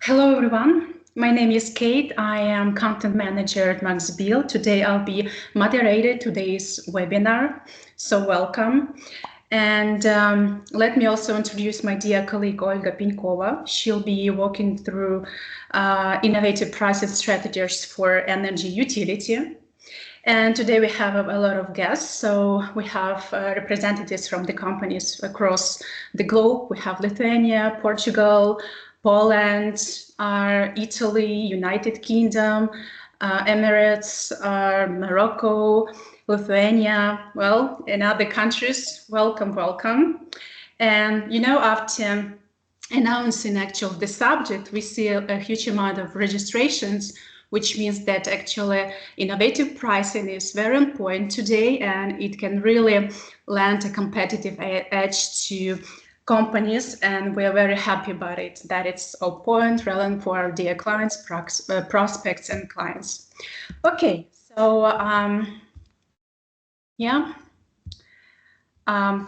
Hello everyone, my name is Kate. I am content manager at MaxBill. Today I'll be moderating today's webinar, so welcome. And let me also introduce my dear colleague Olga Pinkova. She'll be walking through innovative pricing strategies for energy utility. And today we have a lot of guests. So we have representatives from the companies across the globe. We have Lithuania, Portugal, Poland, Italy, United Kingdom, Emirates, Morocco, Lithuania, well, and other countries. Welcome, welcome. And after announcing actually the subject, we see a huge amount of registrations, which means that actually innovative pricing is very important today, and it can really lend a competitive edge to companies, and we're very happy about it, that it's on point, relevant for our dear clients, prospects, and clients. Okay, so yeah.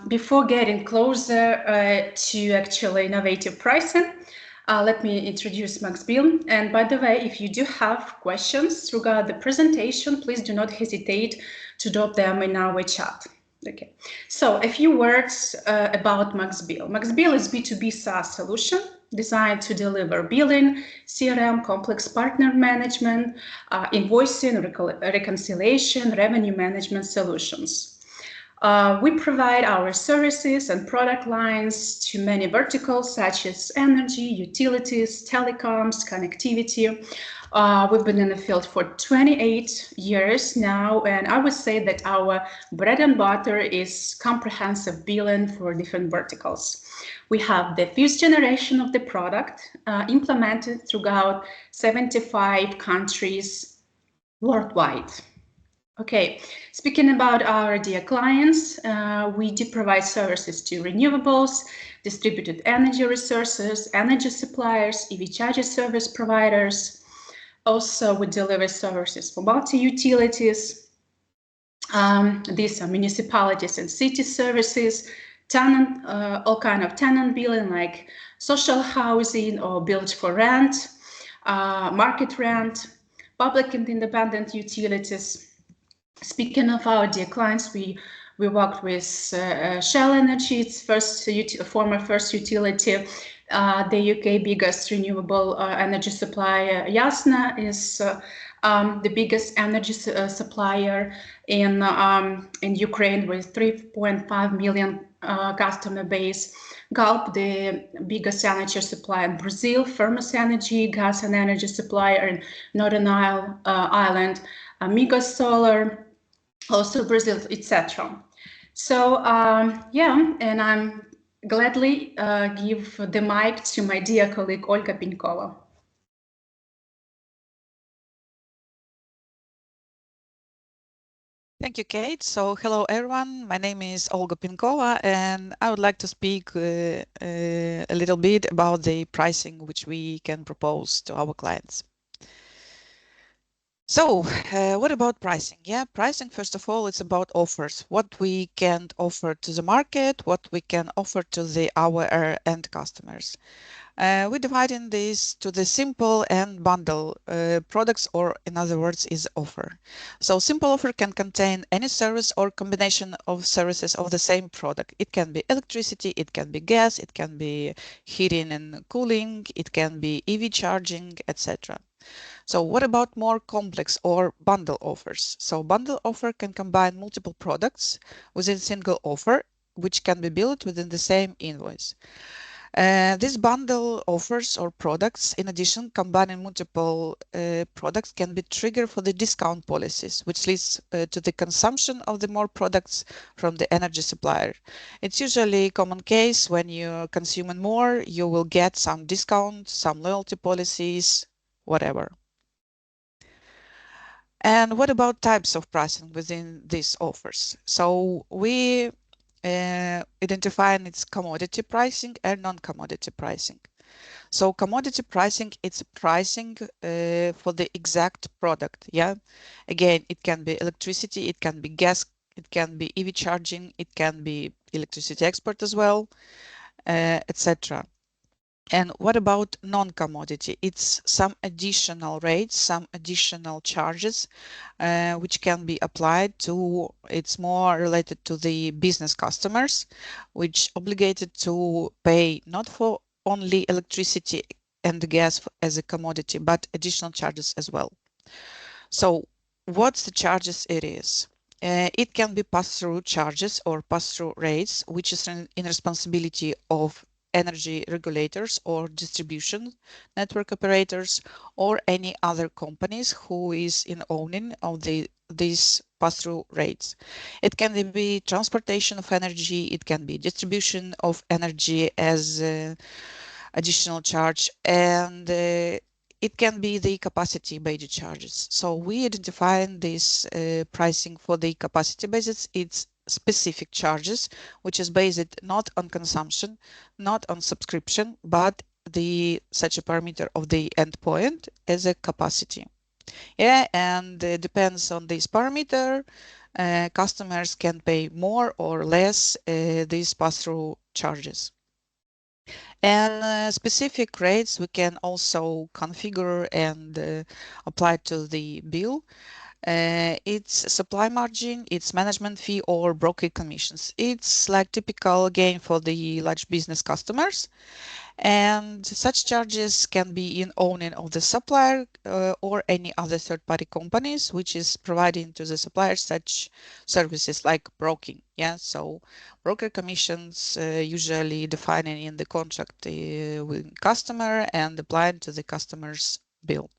Before getting closer to actually innovative pricing, let me introduce MaxBill. And by the way, if you do have questions regarding the presentation, please do not hesitate to drop them in our chat. Okay, so a few words about MaxBill. MaxBill is B2B SaaS solution designed to deliver billing, CRM, complex partner management, invoicing, reconciliation, revenue management solutions. We provide our services and product lines to many verticals such as energy, utilities, telecoms, connectivity. We've been in the field for 28 years now, and I would say that our bread and butter is comprehensive billing for different verticals. We have the fifth generation of the product implemented throughout 75 countries worldwide. Okay, speaking about our dear clients, we do provide services to renewables, distributed energy resources, energy suppliers, EV charger service providers. Also, we deliver services for multi-utilities. These are municipalities and city services, tenant, all kind of tenant billing like social housing or build for rent, market rent, public and independent utilities. Speaking of our dear clients, we worked with Shell Energy, its former first utility, the UK biggest renewable energy supplier. Yasna is the biggest energy supplier in Ukraine with 3.5 million customer base. Gulp, the biggest energy supplier in Brazil. Firmus Energy, gas and energy supplier in Northern Ireland. Amiga Solar, also Brazil, etc. So yeah, and I'm gladly give the mic to my dear colleague Olga Pinkova. Thank you, Kate. So hello, everyone. My name is Olga Pinkova, and I would like to speak a little bit about the pricing which we can propose to our clients. So what about pricing? Yeah, pricing, first of all, it's about offers. What we can offer to the market, what we can offer to our end customers. We divide in this to the simple and bundle products, or in other words, is offer. So simple offer can contain any service or combination of services of the same product. It can be electricity, it can be gas, it can be heating and cooling, it can be EV charging, etc. So what about more complex or bundle offers? So bundle offer can combine multiple products within a single offer, which can be billed within the same invoice. This bundle offers or products, in addition, combining multiple products can be trigger for the discount policies, which leads to the consumption of the more products from the energy supplier. It's usually a common case when you consume more, you will get some discount, some loyalty policies, whatever. And what about types of pricing within these offers? So we identifying its commodity pricing and non-commodity pricing. So commodity pricing, it's pricing for the exact product. Yeah, again, it can be electricity, it can be gas, it can be EV charging, it can be electricity export as well, etc. And what about non-commodity? It's some additional rates, some additional charges, which can be applied to, it's more related to the business customers, which obligated to pay not for only electricity and gas as a commodity, but additional charges as well. So what's the charges it is? It can be pass-through charges or pass-through rates, which is in responsibility of energy regulators or distribution network operators or any other companies who is in owning of these pass-through rates. It can be transportation of energy, it can be distribution of energy as additional charge, and it can be the capacity-based charges. So we identify this pricing for the capacity basis. It's specific charges, which is based not on consumption, not on subscription, but the such a parameter of the endpoint as a capacity. Yeah, and depends on this parameter. Customers can pay more or less these pass-through charges. And specific rates we can also configure and apply to the bill. It's supply margin, it's management fee or broker commissions. It's like typical gain for the large business customers. And such charges can be in owning of the supplier or any other third-party companies, which is providing to the supplier such services like broking. Yeah, so broker commissions usually defining in the contract with customer and applied to the customer's bill.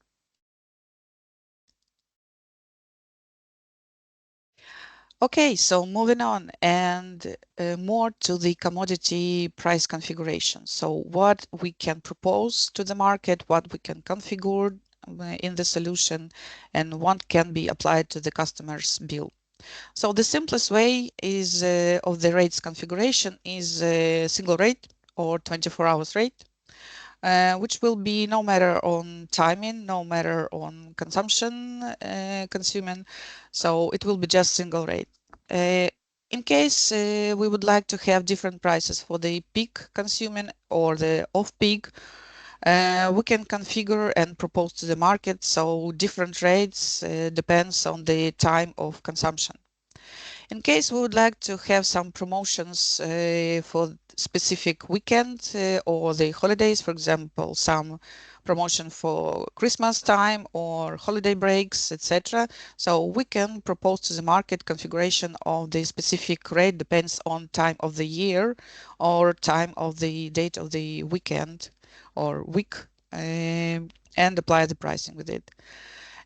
Okay, so moving on and more to the commodity price configuration. So what we can propose to the market, what we can configure in the solution, and what can be applied to the customer's bill. So the simplest way is of the rates configuration is a single rate or 24 hours rate. Which will be no matter on timing, no matter on consumption, consuming. So it will be just single rate. In case we would like to have different prices for the peak consuming or the off-peak, we can configure and propose to the market. So different rates depends on the time of consumption. In case we would like to have some promotions for specific weekend or the holidays, for example, some promotion for Christmas time or holiday breaks, etc. So we can propose to the market configuration of the specific rate depends on time of the year or time of the date of the weekend or week and apply the pricing with it.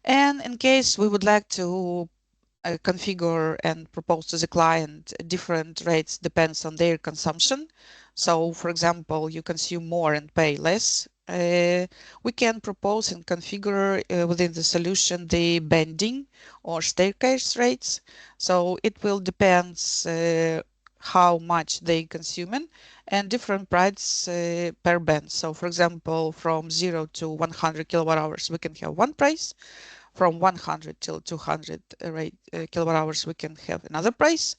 And in case we would like to configure and propose to the client different rates depends on their consumption. So, for example, you consume more and pay less. We can propose and configure within the solution the bending or staircase rates. So it will depend how much they consuming and different price per band. So, for example, from 0 to 100 kilowatt hours, we can have one price. From 100 till 200 kilowatt hours, we can have another price.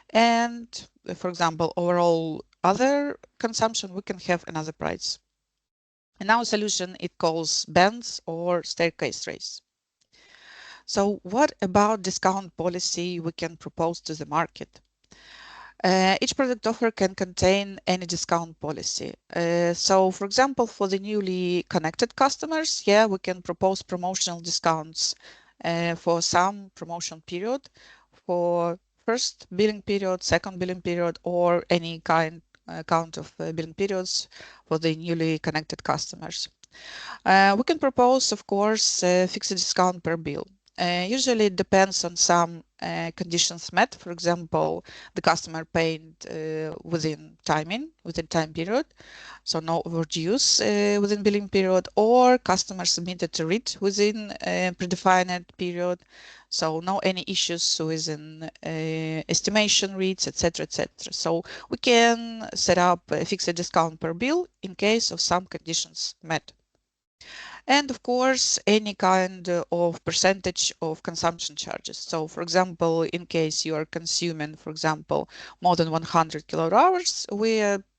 And for example, overall other consumption, we can have another price. And our solution, it calls bands or staircase rates. So what about discount policy we can propose to the market? Each product offer can contain any discount policy. So, for example, for the newly connected customers, yeah, we can propose promotional discounts for some promotion period, for first billing period, second billing period, or any count of billing periods for the newly connected customers. We can propose, of course, a fixed discount per bill. Usually it depends on some conditions met. For example, the customer paid within time period, so no overdues within billing period, or customer submitted a RIT within a predefined period, so no any issues within estimation RITs, etc., etc. So we can set up a fixed discount per bill in case of some conditions met. And of course, any kind of percentage of consumption charges. So for example, in case you are consuming, for example, more than 100 kilowatt hours,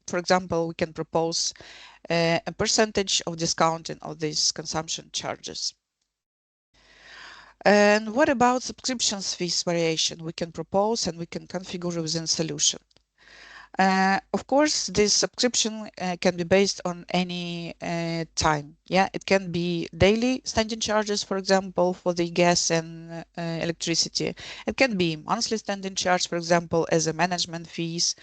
for example, we can propose a percentage of discounting of these consumption charges. And what about subscriptions fees variation we can propose and we can configure within solution? Of course, this subscription can be based on any time. Yeah, it can be daily standing charges, for example, for the gas and electricity. It can be monthly standing charge, for example, as a management fees,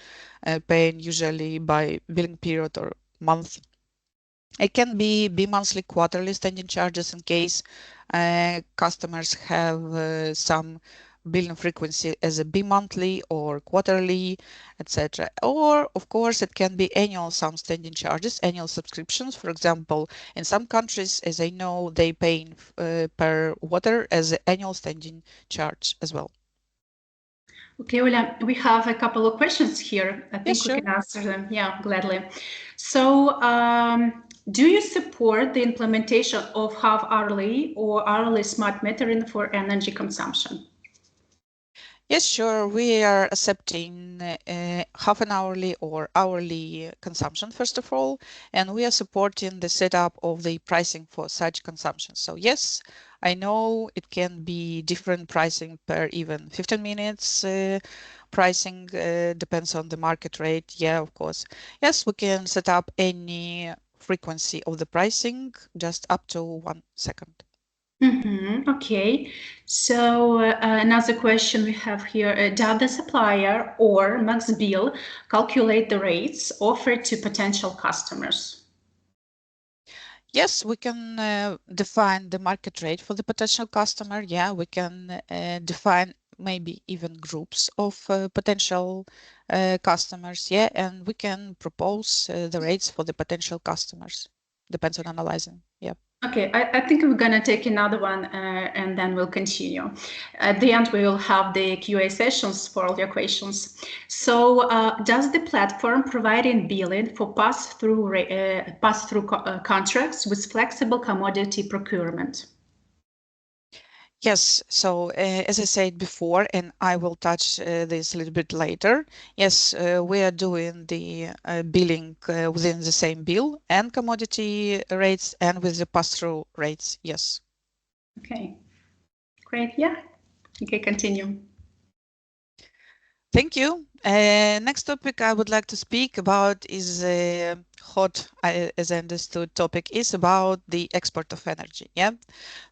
paying usually by billing period or month. It can be bi-monthly, quarterly standing charges in case customers have some billing frequency as a bi-monthly or quarterly, etc. Or, of course, it can be annual some standing charges, annual subscriptions. For example, in some countries, as I know, they pay per water as an annual standing charge as well. Okay, Ola, we have a couple of questions here. I think we Sure. can answer them. Yeah, gladly. So, do you support the implementation of half-hourly or hourly smart metering for energy consumption? Yes, sure. We are accepting half an hourly or hourly consumption, first of all, and we are supporting the setup of the pricing for such consumption. So yes, I know it can be different pricing per even 15 minutes pricing, depends on the market rate. Yeah, of course. Yes, we can set up any frequency of the pricing just up to 1 second. Okay, so another question we have here, does the supplier or MaxBill calculate the rates offered to potential customers? Yes, we can define the market rate for the potential customer. Yeah, we can define maybe even groups of potential customers. Yeah, and we can propose the rates for the potential customers. Depends on analyzing. Yeah. Okay, I think we're gonna take another one and then we'll continue. At the end, we will have the QA sessions for all your questions. So, does the platform providing billing for pass-through contracts with flexible commodity procurement? Yes, so as I said before, and I will touch this a little bit later, yes, we are doing the billing within the same bill and commodity rates and with the pass-through rates, yes. Okay, great, yeah, okay, continue. Thank you. Next topic I would like to speak about is hot, as I understood, topic is about the export of energy. Yeah,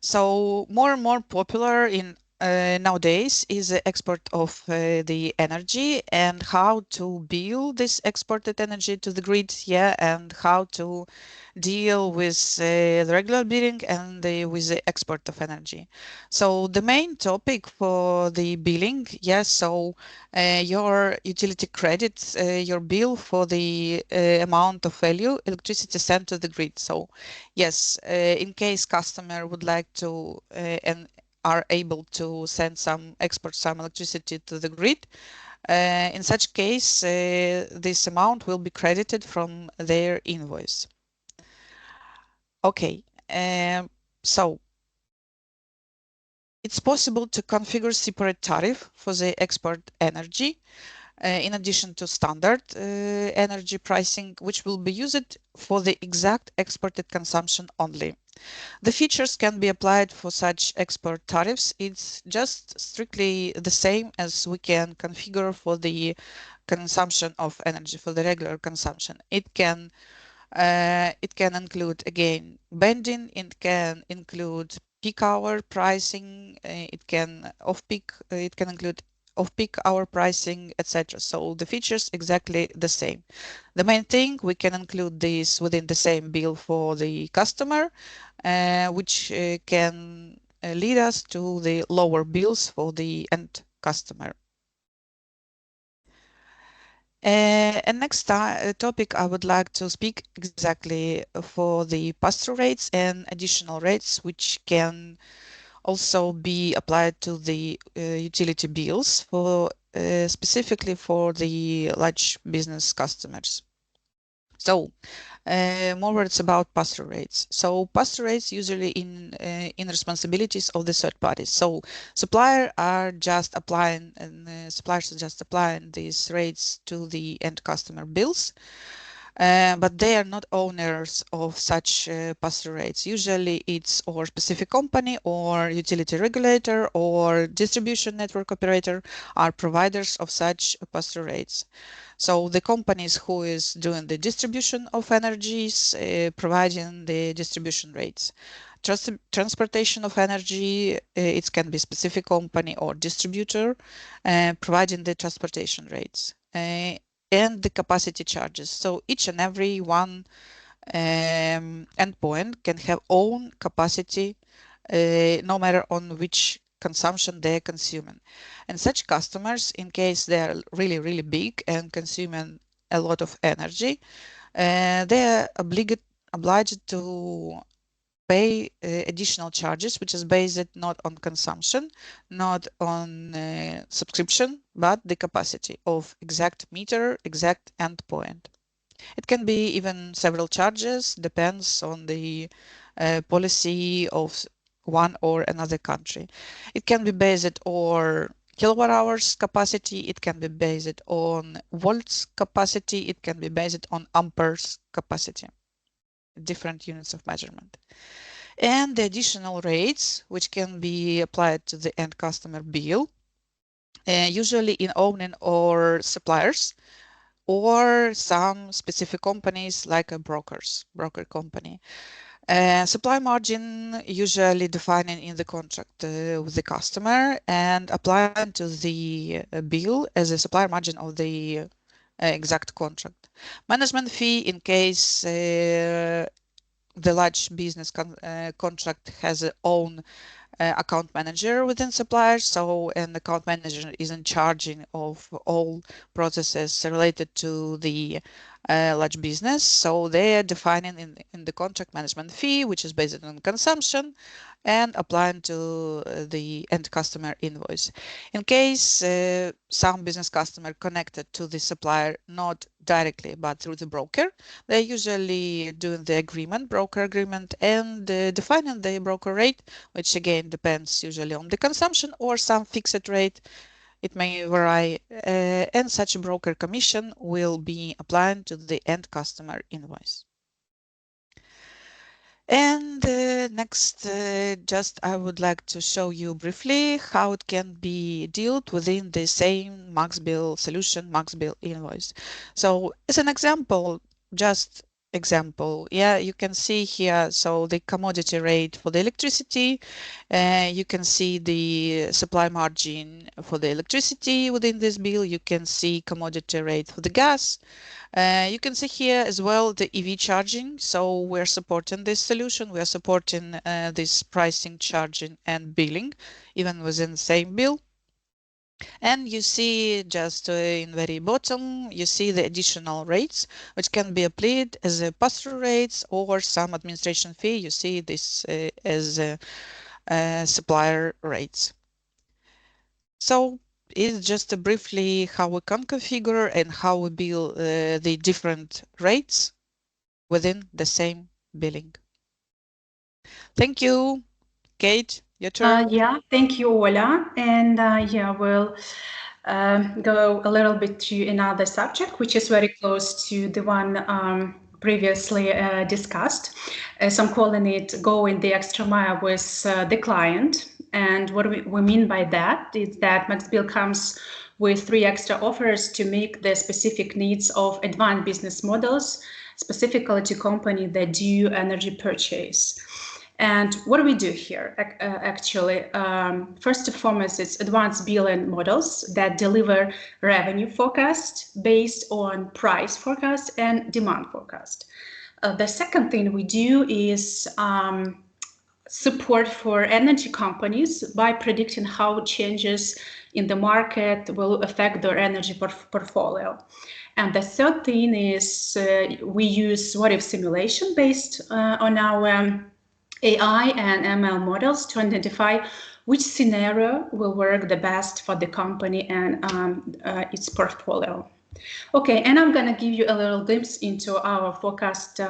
so more and more popular in nowadays is the export of the energy and how to bill this exported energy to the grid. Yeah, and how to deal with the regular billing and with the export of energy. So the main topic for the billing, yes, so your utility credits, your bill for the amount of value electricity sent to the grid. So yes, in case customer would like to and are able to send some export some electricity to the grid, in such case, this amount will be credited from their invoice. Okay, so it's possible to configure separate tariff for the export energy in addition to standard energy pricing, which will be used for the exact exported consumption only. The features can be applied for such export tariffs. It's just strictly the same as we can configure for the consumption of energy, for the regular consumption. It can include again banding, it can include peak hour pricing, it can include off-peak hour pricing, etc. So the features exactly the same. The main thing, we can include this within the same bill for the customer, which can lead us to the lower bills for the end customer. And next topic, I would like to speak exactly for the pass-through rates and additional rates, which can also be applied to the utility bills for specifically for the large business customers. So more words about pass-through rates. So pass-through rates usually in responsibilities of the third parties. So suppliers are just applying these rates to the end customer bills. but they are not owners of such pass-through rates. Usually it's or specific company or utility regulator or distribution network operator are providers of such pass-through rates. So the companies who is doing the distribution of energies, providing the distribution rates. Transportation of energy, it can be specific company or distributor, providing the transportation rates. And the capacity charges. So each and every one endpoint can have own capacity, no matter on which consumption they're consuming. And such customers, in case they are really, really big and consuming a lot of energy, they are obliged to pay additional charges, which is based not on consumption, not on subscription, but the capacity of exact meter, exact endpoint. It can be even several charges, depends on the policy of one or another country. It can be based on kilowatt hours capacity, it can be based on volts capacity, it can be based on amperes capacity, different units of measurement. And the additional rates, which can be applied to the end customer bill, usually in owning or suppliers, or some specific companies like a broker company. Supply margin usually defined in the contract with the customer and applied to the bill as a supplier margin of the exact contract. Management fee in case the large business contract has its own account manager within suppliers. So an account manager is in charge of all processes related to the large business. So they are defining in the contract management fee, which is based on consumption, and applying to the end customer invoice. In case some business customer connected to the supplier not directly but through the broker, they usually doing the agreement, broker agreement, and defining the broker rate, which again depends usually on the consumption or some fixed rate. It may vary, and such a broker commission will be applied to the end customer invoice. And next, just I would like to show you briefly how it can be dealt within the same MaxBill solution, MaxBill invoice. So as an example, just example, yeah, you can see here, so the commodity rate for the electricity, you can see the supply margin for the electricity within this bill, you can see commodity rate for the gas. You can see here as well the EV charging. So we're supporting this solution. We are supporting this pricing, charging, and billing, even within the same bill. And you see just in very bottom, you see the additional rates, which can be applied as a pass-through rates or some administration fee. You see this as supplier rates. So it's just briefly how we can configure and how we bill the different rates within the same billing. Thank you. Kate, your turn. Yeah, thank you, Ola. And yeah, we'll go a little bit to another subject, which is very close to the one previously discussed. As I'm calling it, going the extra mile with the client. And what we mean by that is that MaxBill comes with 3 extra offers to meet the specific needs of advanced business models, specifically to companies that do energy purchase. And what do we do here? Actually, first and foremost, it's advanced billing models that deliver revenue forecast based on price forecast and demand forecast. The second thing we do is support for energy companies by predicting how changes in the market will affect their energy portfolio. And the third thing is we use what-if simulation based on our AI and ML models to identify which scenario will work the best for the company and its portfolio. Okay, and I'm going to give you a little glimpse into our forecast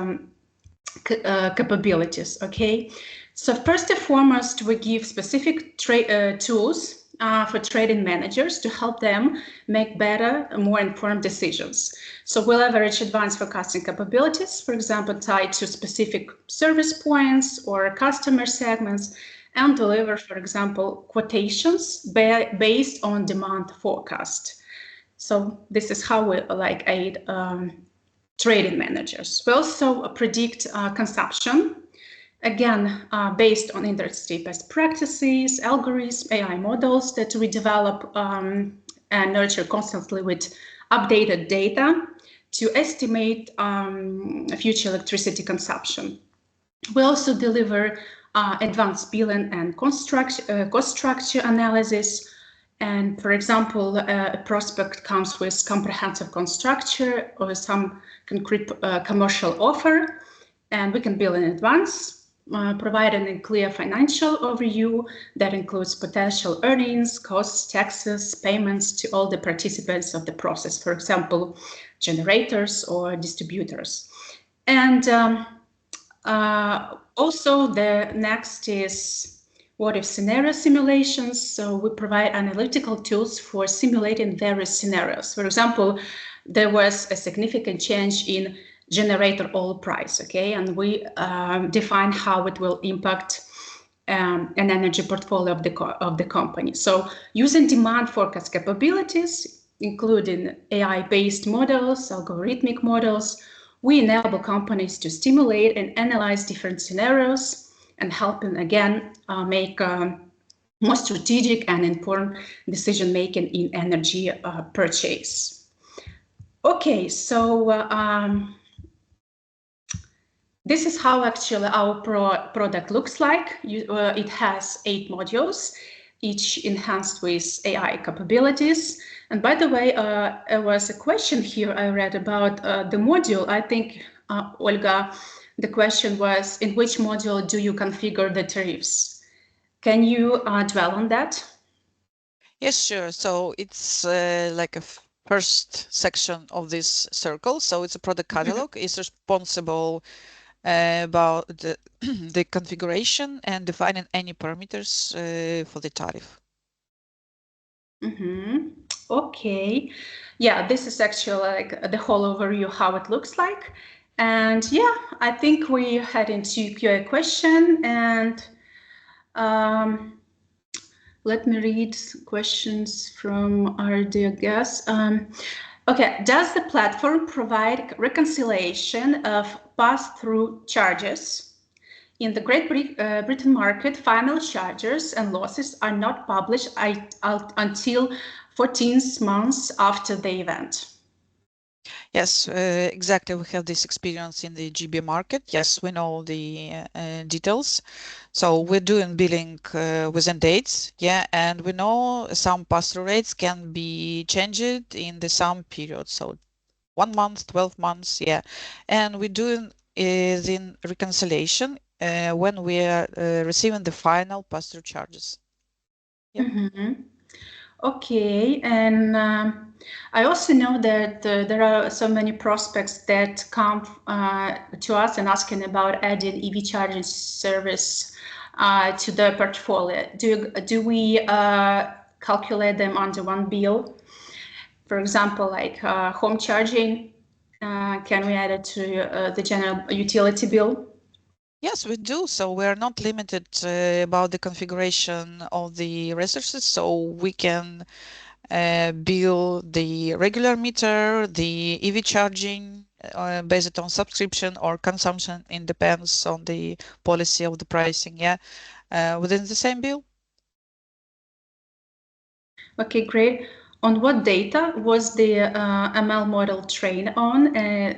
capabilities, okay? So first and foremost, we give specific tools for trading managers to help them make better, more informed decisions. So we leverage advanced forecasting capabilities, for example, tied to specific service points or customer segments, and deliver, for example, quotations based on demand forecast. So this is how we aid trading managers. We also predict consumption, again, based on industry best practices, algorithms, AI models that we develop and nurture constantly with updated data to estimate future electricity consumption. We also deliver advanced billing and cost structure analysis. And for example, a prospect comes with comprehensive cost structure or some concrete commercial offer, and we can bill in advance, providing a clear financial overview that includes potential earnings, costs, taxes, payments to all the participants of the process, for example, generators or distributors. And also, the next is what if scenario simulations. So we provide analytical tools for simulating various scenarios. For example, there was a significant change in generator oil price, okay, and we define how it will impact an energy portfolio of the company. So using demand forecast capabilities, including AI-based models, algorithmic models, we enable companies to stimulate and analyze different scenarios and help them, again, make more strategic and informed decision-making in energy purchase. Okay, so this is how actually our product looks like. It has 8 modules, each enhanced with AI capabilities. And by the way, there was a question here I read about the module. I think, Olga, the question was, in which module do you configure the tariffs? Can you dwell on that? Yes, sure. So it's like a first section of this circle. So it's a product catalog. It's responsible about the, the configuration and defining any parameters for the tariff. Okay. Yeah, this is actually like the whole overview how it looks like. And yeah, I think we head into QA question, and let me read questions from our dear guests. Okay, does the platform provide reconciliation of pass-through charges? In the Great Britain market, final charges and losses are not published until 14 months after the event. Yes, exactly. We have this experience in the GB market. Yes, we know the details. So we're doing billing within dates. Yeah, and we know some pass-through rates can be changed in the some period. So 1 month, 12 months. Yeah, and we're doing is in reconciliation when we are receiving the final pass-through charges. Yep. Okay, and I also know that there are so many prospects that come to us and asking about adding EV charging service to their portfolio. Do we calculate them under one bill? For example, like home charging, can we add it to the general utility bill? Yes, we do. So we are not limited about the configuration of the resources. So we can bill the regular meter, the EV charging based on subscription or consumption. It depends on the policy of the pricing. Yeah, within the same bill. Okay, great. On what data was the ML model trained on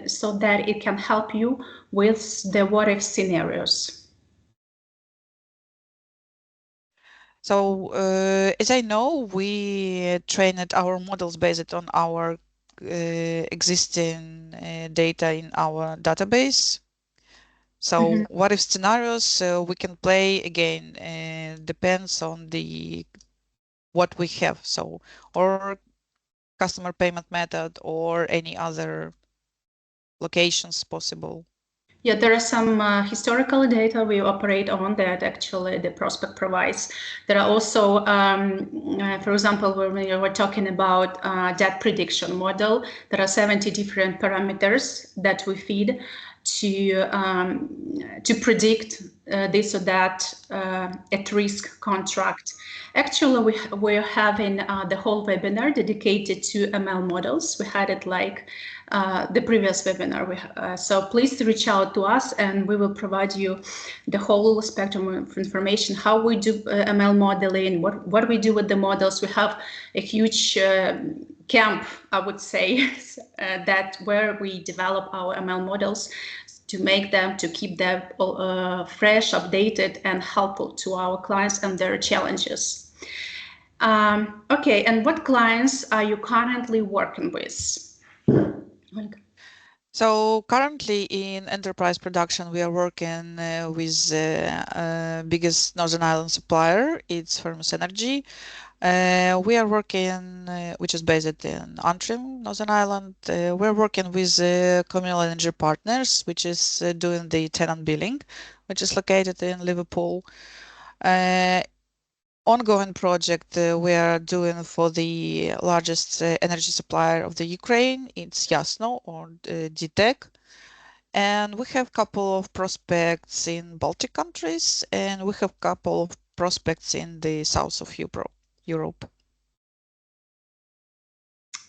so that it can help you with the what if scenarios? So as I know, we trained our models based on our existing data in our database. So what if scenarios we can play again depends on the what we have. So or customer payment method or any other locations possible. Yeah, there are some historical data we operate on that actually the prospect provides. There are also, for example, when we were talking about debt prediction model, there are 70 different parameters that we feed to predict this or that at-risk contract. Actually, we're having the whole webinar dedicated to ML models. We had it like the previous webinar. So please reach out to us and we will provide you the whole spectrum of information, how we do ML modeling, what we do with the models. We have a huge camp, I would say, that where we develop our ML models to make them, to keep them fresh, updated, and helpful to our clients and their challenges. Okay, and what clients are you currently working with? So currently in enterprise production, we are working with biggest Northern Ireland supplier. It's Thermos Energy. We are working, which is based in Antrim, Northern Ireland. We're working with communal energy partners, which is doing the tenant billing, which is located in Liverpool. Ongoing project we are doing for the largest energy supplier of the Ukraine. It's Yasno or DTEC. And we have a couple of prospects in Baltic countries, and we have a couple of prospects in the south of Europe.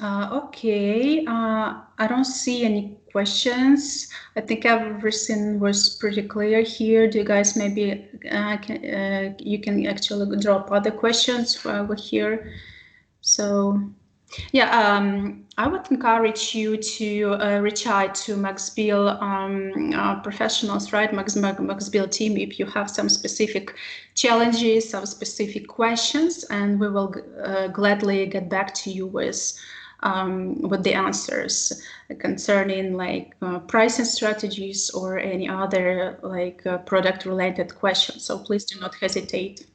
Okay, I don't see any questions. I think everything was pretty clear here. Do you guys maybe you can actually drop other questions while we're here? So yeah, I would encourage you to reach out to MaxBill professionals, right? MaxBill team, if you have some specific challenges, some specific questions, and we will gladly get back to you with the answers concerning like pricing strategies or any other like product related questions. So please do not hesitate.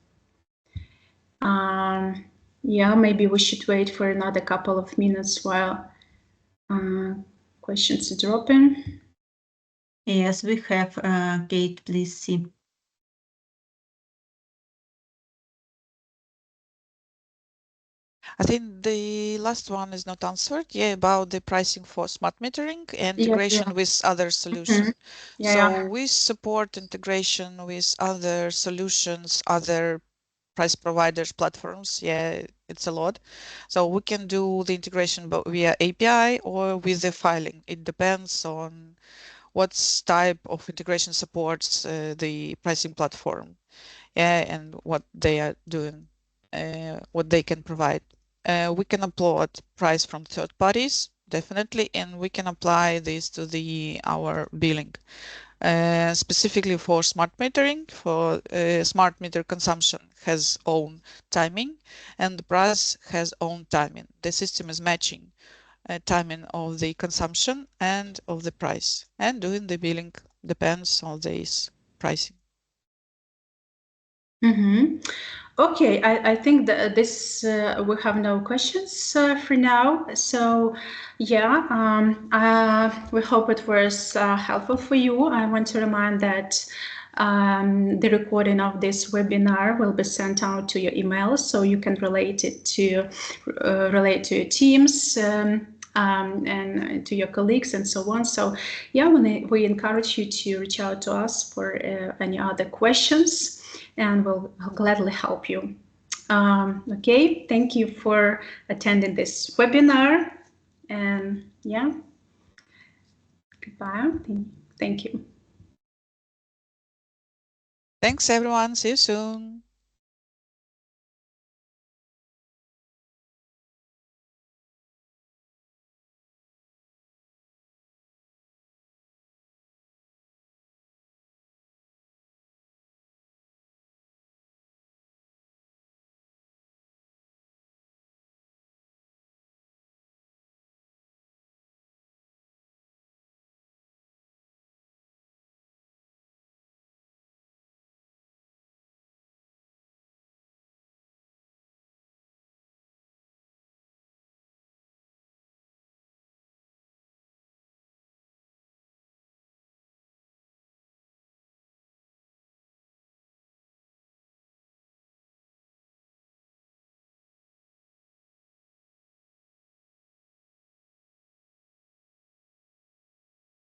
Yeah, maybe we should wait for another couple of minutes while questions are dropping. Yes, we have Kate, please see. I think the last one is not answered. Yeah, about the pricing for smart metering and integration with other solutions. So we support integration with other solutions, other price providers, platforms. Yeah, it's a lot. So we can do the integration via API or with the filing. It depends on what type of integration supports the pricing platform, and what they are doing, what they can provide. We can upload price from third parties, definitely, and we can apply this to our billing. Specifically for smart metering, for smart meter consumption has own timing and the price has own timing. The system is matching timing of the consumption and of the price, and doing the billing depends on this pricing. Okay, I think that this we have no questions for now. So yeah, we hope it was helpful for you. I want to remind that the recording of this webinar will be sent out to your email, so you can relate to your teams. And to your colleagues and so on. So yeah, we encourage you to reach out to us for any other questions, and we'll gladly help you. Okay, thank you for attending this webinar, and yeah, goodbye. Thank you. Thanks everyone, see you soon.